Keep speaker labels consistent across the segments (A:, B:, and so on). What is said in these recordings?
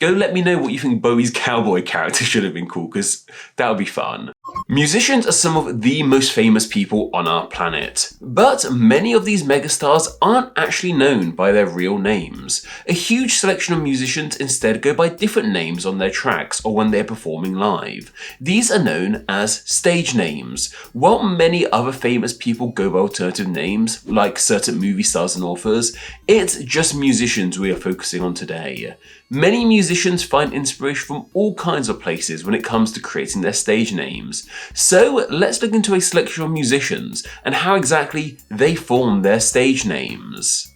A: Go let me know what you think Bowie's cowboy character should have been called, because that would be fun. Musicians are some of the most famous people on our planet, but many of these megastars aren't actually known by their real names. A huge selection of musicians instead go by different names on their tracks or when they're performing live. These are known as stage names. While many other famous people go by alternative names, like certain movie stars and authors, it's just musicians we are focusing on today. Many musicians find inspiration from all kinds of places when it comes to creating their stage names. So let's look into a selection of musicians and how exactly they form their stage names.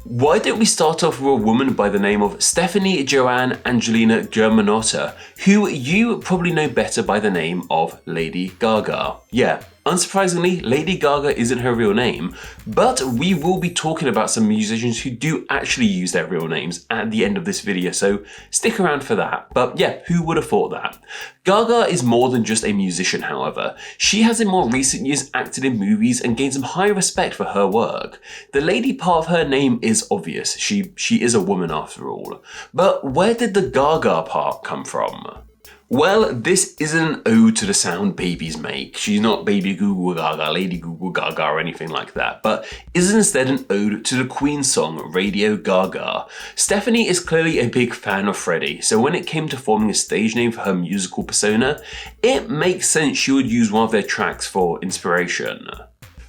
A: Why don't we start off with a woman by the name of Stephanie Joanne Angelina Germanotta, who you probably know better by the name of Lady Gaga. Yeah, unsurprisingly, Lady Gaga isn't her real name, but we will be talking about some musicians who do actually use their real names at the end of this video, so stick around for that. But yeah, who would have thought that? Gaga is more than just a musician, however. She has in more recent years acted in movies and gained some high respect for her work. The lady part of her name is obvious, she is a woman after all. But where did the Gaga part come from? Well, this isn't an ode to the sound babies make. She's not Baby Goo Gaga, Lady Goo Gaga or anything like that, but is instead an ode to the Queen song Radio Gaga. Stephanie is clearly a big fan of Freddie, so when it came to forming a stage name for her musical persona, it makes sense she would use one of their tracks for inspiration.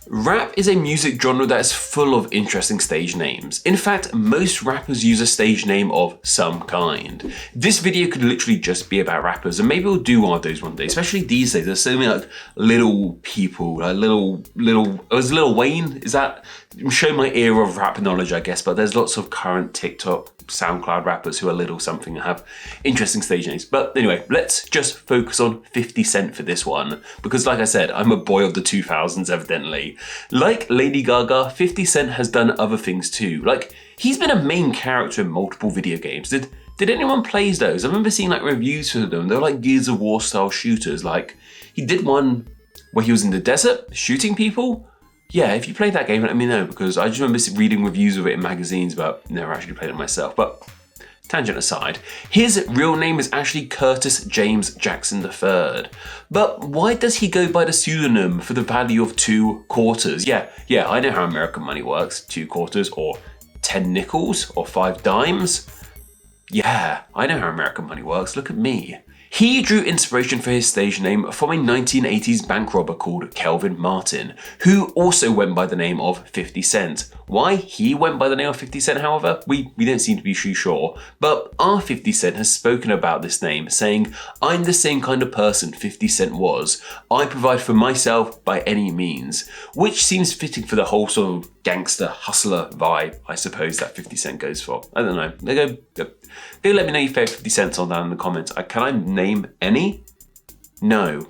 A: Rap is a music genre that is full of interesting stage names. In fact, most rappers use a stage name of some kind. This video could literally just be about rappers, and maybe we'll do one of those one day, especially these days. There's so many like little people, like Lil Wayne, is that? Show my era of rap knowledge, I guess, but there's lots of current TikTok, SoundCloud rappers who are little something and have interesting stage names. But anyway, let's just focus on 50 Cent for this one, because like I said, I'm a boy of the 2000s evidently. Like Lady Gaga, 50 Cent has done other things too. Like, he's been a main character in multiple video games. Did anyone play those? I remember seeing like reviews for them. They were like Gears of War style shooters. Like, he did one where he was in the desert shooting people. Yeah, if you played that game, let me know, because I just remember reading reviews of it in magazines, but never actually played it myself. But tangent aside, his real name is actually Curtis James Jackson III. But why does he go by the pseudonym for the value of 2 quarters? Yeah, I know how American money works. 2 quarters or 10 nickels or 5 dimes. Yeah, I know how American money works. Look at me. He drew inspiration for his stage name from a 1980s bank robber called Kelvin Martin, who also went by the name of 50 Cent. Why he went by the name of 50 Cent, however, we don't seem to be too sure. But our 50 Cent has spoken about this name, saying, "I'm the same kind of person 50 Cent was. I provide for myself by any means," which seems fitting for the whole sort of gangster hustler vibe, I suppose, that 50 Cent goes for. I don't know. Go let me know your favourite 50 Cents on down in the comments. Can I name any? No.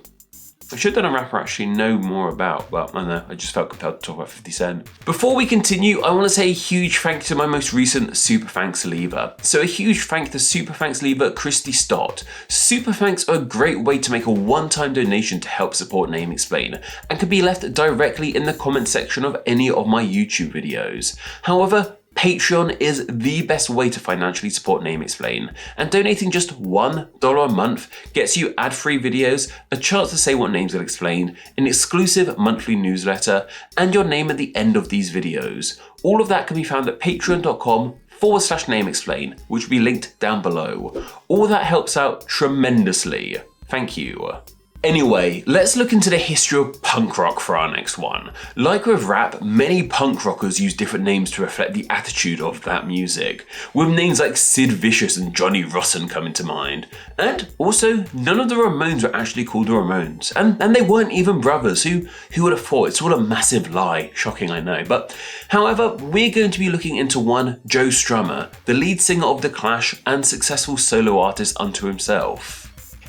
A: I should have done a rapper I actually know more about, but I don't know, I just felt compelled to talk about 50 Cent. Before we continue, I want to say a huge thank you to my most recent Super Thanks leaver. So a huge thank you to Super Thanks leaver Christy Stott. Super Thanks are a great way to make a one-time donation to help support Name Explain, and can be left directly in the comment section of any of my YouTube videos. However, Patreon is the best way to financially support Name Explain, and donating just $1 a month gets you ad-free videos, a chance to say what names get explained, an exclusive monthly newsletter, and your name at the end of these videos. All of that can be found at patreon.com/nameexplain, which will be linked down below. All that helps out tremendously. Thank you. Anyway, let's look into the history of punk rock for our next one. Like with rap, many punk rockers use different names to reflect the attitude of that music, with names like Sid Vicious and Johnny Rotten coming to mind. And also, none of the Ramones were actually called the Ramones, and they weren't even brothers. Who would have thought? It's all a massive lie. Shocking, I know. But however, we're going to be looking into one Joe Strummer, the lead singer of The Clash and successful solo artist unto himself.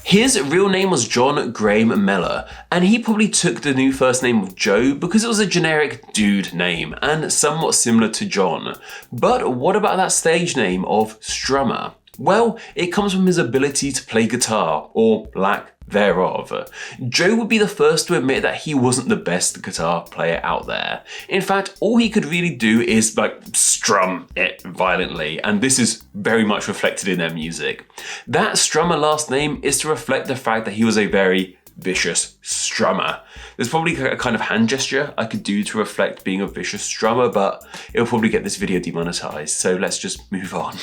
A: His real name was John Graham Mellor, and he probably took the new first name of Joe because it was a generic dude name and somewhat similar to John. But what about that stage name of Strummer? Well, it comes from his ability to play guitar, or lack thereof. Joe would be the first to admit that he wasn't the best guitar player out there. In fact, all he could really do is strum it violently, and this is very much reflected in their music. That Strummer last name is to reflect the fact that he was a very vicious strummer. There's probably a kind of hand gesture I could do to reflect being a vicious strummer, but it'll probably get this video demonetized, so let's just move on.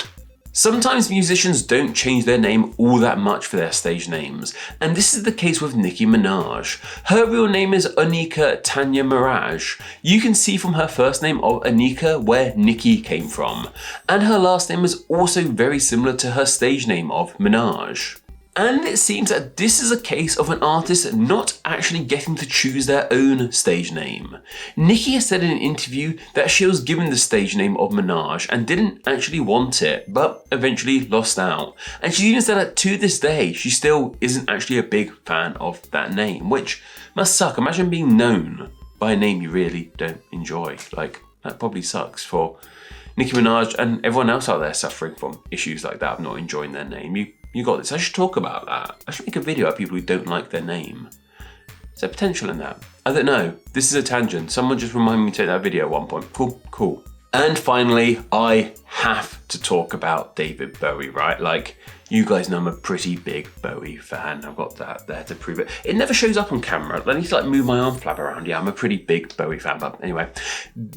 A: Sometimes musicians don't change their name all that much for their stage names, and this is the case with Nicki Minaj. Her real name is Anika Tanya Mirage. You can see from her first name of Anika where Nicki came from, and her last name is also very similar to her stage name of Minaj. And it seems that this is a case of an artist not actually getting to choose their own stage name. Nicki has said in an interview that she was given the stage name of Minaj and didn't actually want it, but eventually lost out. And she even said that to this day, she still isn't actually a big fan of that name, which must suck. Imagine being known by a name you really don't enjoy. That probably sucks for Nicki Minaj and everyone else out there suffering from issues like that of not enjoying their name. You got this. I should talk about that. I should make a video about people who don't like their name. Is there potential in that? I don't know. This is a tangent. Someone just reminded me to take that video at one point. Cool. And finally, I have to talk about David Bowie, right? You guys know I'm a pretty big Bowie fan. I've got that there to prove it. It never shows up on camera. I need to move my arm flap around. Yeah, I'm a pretty big Bowie fan, but anyway.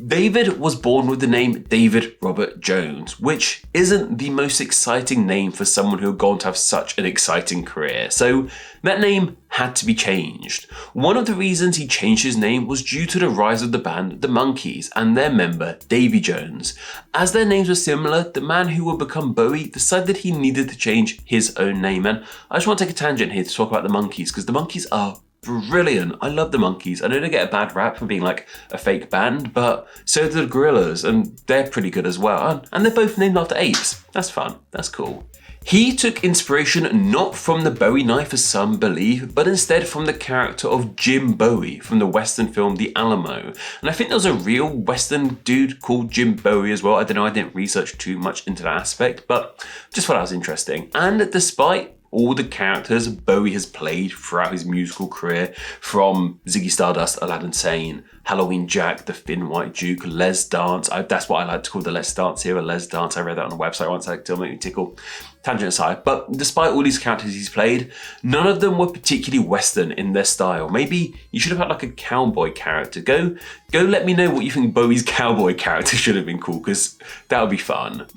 A: David was born with the name David Robert Jones, which isn't the most exciting name for someone who had gone to have such an exciting career. So that name had to be changed. One of the reasons he changed his name was due to the rise of the band The Monkees and their member Davy Jones. As their names were similar, the man who would become Bowie decided he needed to change his own name. And I just want to take a tangent here to talk about The Monkees, because The Monkees are brilliant. I love The Monkees. I know they get a bad rap for being a fake band, but so do the Gorillaz, and they're pretty good as well. And they're both named after apes. That's fun. That's cool. He took inspiration not from the Bowie knife as some believe, but instead from the character of Jim Bowie from the Western film The Alamo. And I think there was a real Western dude called Jim Bowie as well. I don't know, I didn't research too much into that aspect, but just thought that was interesting. And despite all the characters Bowie has played throughout his musical career, from Ziggy Stardust, Aladdin Sane, Halloween Jack, the Thin White Duke, Les Dance. That's what I like to call the Les Dance here, a Les Dance. I read that on a website once, it'll make me tickle. Tangent aside, but despite all these characters he's played, none of them were particularly Western in their style. Maybe you should have had a cowboy character. Go let me know what you think Bowie's cowboy character should have been called, because that would be fun.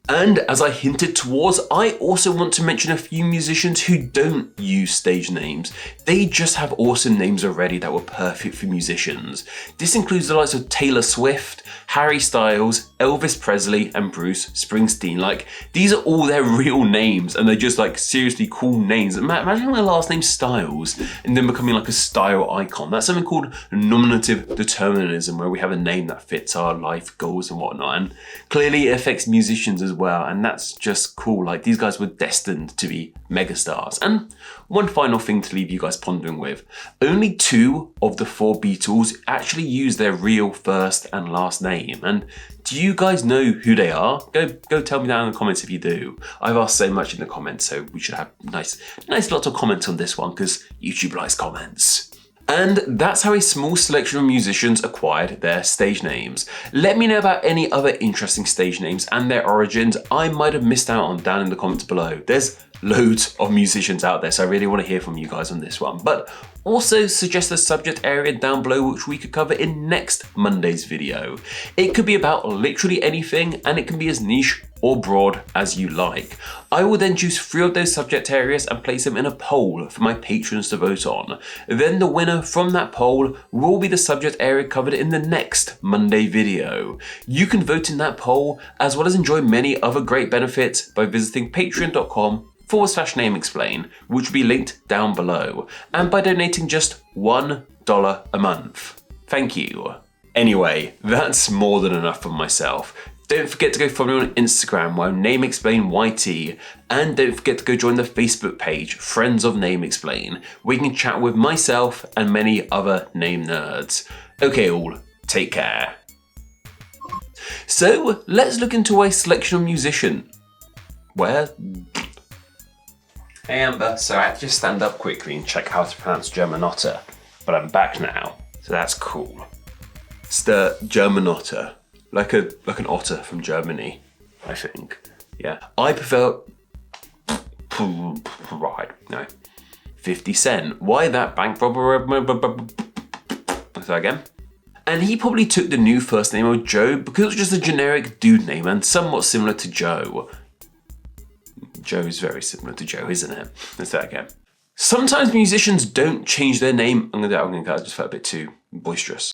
A: And as I hinted towards, I also want to mention a few musicians who don't use stage names. They just have awesome names already that were perfect for musicians. This includes the likes of Taylor Swift, Harry Styles, Elvis Presley, and Bruce Springsteen. These are all their real names, and they're just seriously cool names. Imagine their last name Styles, and then becoming a style icon. That's something called nominative determinism, where we have a name that fits our life goals and whatnot. And clearly it affects musicians as well, and that's just cool. These guys were destined to be megastars. And one final thing to leave you guys pondering with: only 2 of the 4 Beatles actually use their real first and last name. And do you guys know who they are? Go tell me down in the comments if you do. I've asked so much in the comments, so we should have nice lots of comments on this one, because YouTube likes comments. And that's how a small selection of musicians acquired their stage names. Let me know about any other interesting stage names and their origins I might have missed out on down in the comments below. There's loads of musicians out there, so I really want to hear from you guys on this one. But also suggest a subject area down below which we could cover in next Monday's video. It could be about literally anything, and it can be as niche or broad as you like. I will then choose 3 of those subject areas and place them in a poll for my patrons to vote on. Then the winner from that poll will be the subject area covered in the next Monday video. You can vote in that poll, as well as enjoy many other great benefits by visiting patreon.com/nameexplain, which will be linked down below, and by donating just $1 a month. Thank you. Anyway, that's more than enough from myself. Don't forget to go follow me on Instagram, where NameExplainYT, and don't forget to go join the Facebook page, Friends of Name Explain, where you can chat with myself and many other name nerds. Okay all, take care. So let's look into a selection of musicians. Where? Hey Amber, so I had to just stand up quickly and check how to pronounce German otter, but I'm back now, so that's cool. It's the German otter, like an otter from Germany, I think. Yeah, I prefer. Right, no. 50 Cent. Why that bank robber? Let's try again. And he probably took the new first name of Joe because it was just a generic dude name and somewhat similar to Joe. Joe's very similar to Joe, isn't it? Let's try again. Sometimes musicians don't change their name. I'm gonna cut. I just felt a bit too boisterous.